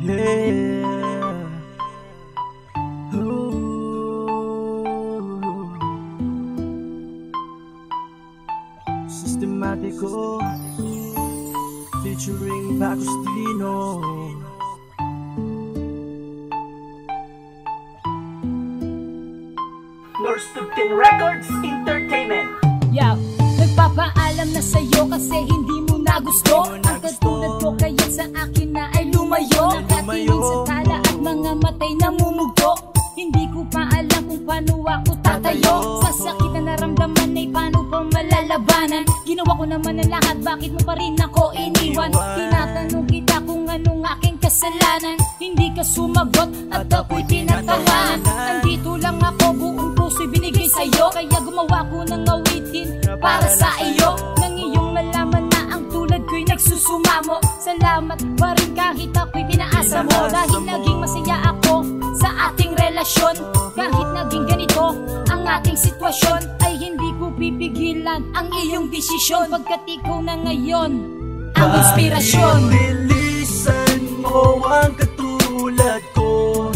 Yeah. Systematico featuring Agustino. North Tubtin Records Entertainment. Yo, nagpapaalam na sa'yo kasi hindi mo na gusto ang katulad ko, kaya sa akin na ay lumayo. Nakatingin sa tala at mga matay namumugto. Hindi ko pa alam kung paano ako tatayo. Sa sakit na naramdaman ay paano pa malalabanan. Ginawa ko naman ang lahat, bakit mo pa rin ako iniwan? Tinatanong kita kung anong aking kasalanan. Hindi ka sumagot at ako'y tinatawanan. Andito lang ako, buong puso'y binigay sa'yo. Kaya gumawa ko ng awitin para sa iyo. Nang iyong malaman na ang tulad ko'y nagsusumamo. Salamat pa rin kahit ako'y pinaasa mo. Dahil naging masaya ako sa ating relasyon. Kahit naging ganito ang ating sitwasyon, ay hindi ko pipigilan ang iyong desisyon. Pagkat ikaw na ngayon ang inspirasyon. Bilisan mo ang katulad ko,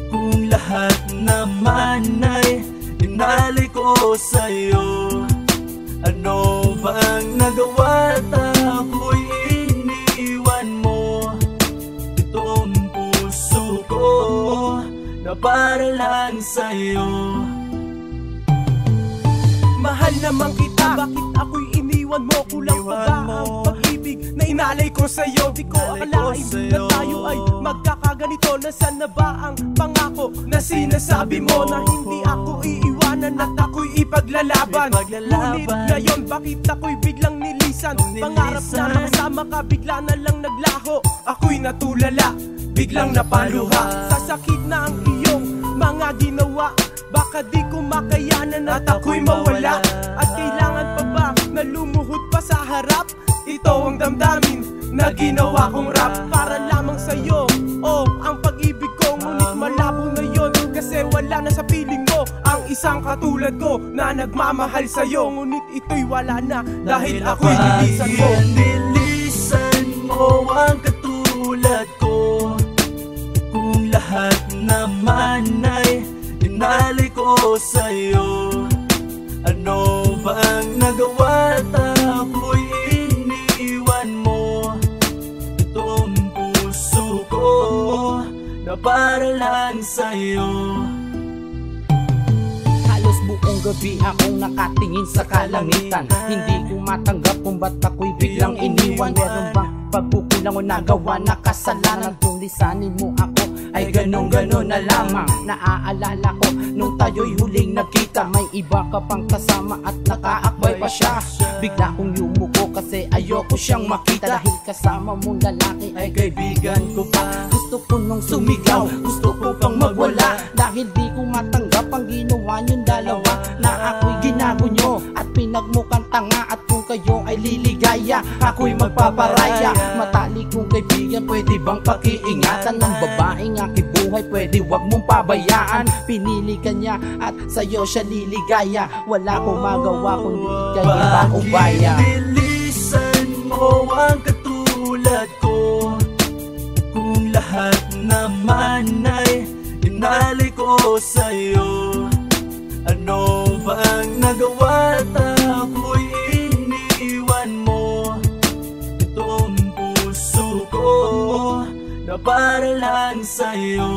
kung lahat naman ay inalay ko sa'yo. Ano bang nagawa at ako'y iniwan mo? Itong puso ko na para lang sa'yo. Mahal naman kita, bakit ako'y iniwan mo? Kulang pa ba ang pag-ibig na inalay ko sa'yo? Di ko akalain na tayo ay magkakaganito. Nasaan na ba ang pangako na sinasabi mo? Na hindi ako iiwanan at ako'y ipaglalaban. Ngunit ngayon bakit ako'y biglang nilisan? Pangarap na makasama ka, bigla na lang naglaho. Ako'y natulala, biglang napaluha. Sa sakit na ang iyong mga ginawa, baka di ko makayanan at ako'y mawala. At kailangan pa ba na lumuhod pa sa harap? Ito ang damdamin na ginawa kong rap para lamang sa'yo. Oh, ang pag-ibig ko, ngunit malabo na yon. Kasi wala na sa piling mo ang isang katulad ko na nagmamahal sa'yo. Ngunit ito'y wala na dahil ako'y nilisan mo. Nilisan mo ang katulad ko, kung lahat naman ay inalay ko sa'yo. Ano bang nagawa at ako'y iniwan mo? Itong puso ko na para lang sa'yo. Halos buong gabi akong nakatingin sa kalangitan. Hindi ko matanggap kung ba't ako'y biglang iniwan. Meron bang pagkukulang o nagawa na kasalanan? Kung lisanin mo ako ay ganun-ganun na lamang. Naaalala ko nung tayo'y huling nagkita, may iba ka pang kasama at nakaakbay pa siya. Bigla kong yumuko kasi ayoko siyang makita. Dahil kasama mong lalaki ay kaibigan ko pa. Gusto ko nung sumigaw, gusto ko pang magwala. Dahil di ko matanggap ang ginawa niyong dalawa. Na ako'y ginagunyo at pinagmukhang tanga. At kung kayo ay liligaya, ako'y magpaparaya. Matalik kong kaibigan, pwede bang pakiingatan ng babaeng aking buhay? Pwede wag mong pabayaan. Pinili ka niya at sa'yo siya liligaya. Wala akong magawa kundi kay iba ubaya. Bilisan mo ang katulad ko, kung lahat naman ay inalay ko sa'yo. Ano bang nagawa at ako'y iniwan mo? Itong puso ko na para lang sa'yo.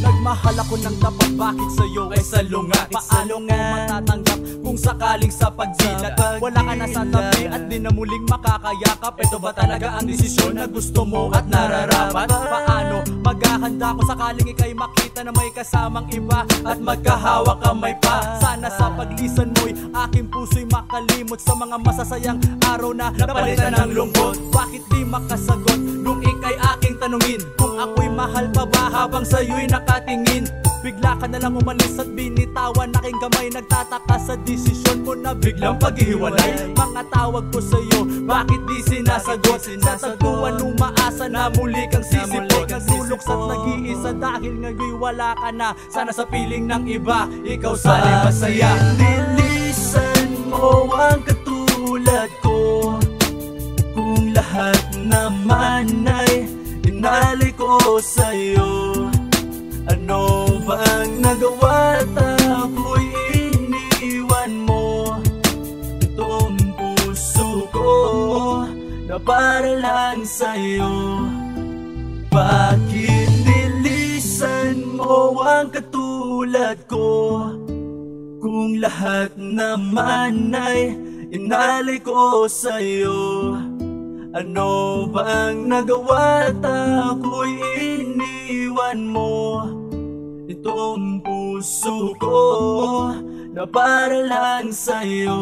Nagmahal ako ng tapat, bakit sa'yo ay salungat? Paano mo matatanggap kung sakaling sa pagdilat? Wala ka na sa tabi at di na muling makakayakap. Ito ba talaga ang desisyon na gusto mo at nararapat? Paano maghahanda kung sakaling ika'y makita na may kasamang iba at magkahawak kamay pa? Sana sa paglisan mo'y aking puso'y makalimot sa mga masasayang araw na napalitan ng lungkot. Bakit di makasagot nung ika'y aking tanungin kung ako'y mahal pa ba habang sa'yo'y nakatingin? Bigla ka na lang umalis at binitawan aking kamay. Nagtataka sa desisyon mo na biglang paghihiwalay. Mga tawag ko sa'yo, bakit di sinasagot? Sa tagpuan nung maasa na muli kang sisipot. Nagluluksa at nag-iisa dahil ngayon wala ka na. Sana sa piling ng iba, ikaw sana masaya. Nilisan mo ang katulad ko, kung lahat naman ko sa'yo? Ano bang nagawa at ako'y iniwan mo? Itong puso ko na para lang sa'yo. Bakit nilisan mo ang katulad ko? Kung lahat naman ay inalay ko sa'yo. Ano bang nagawa at ako'y iniwan mo? Itong puso ko na para lang sa'yo.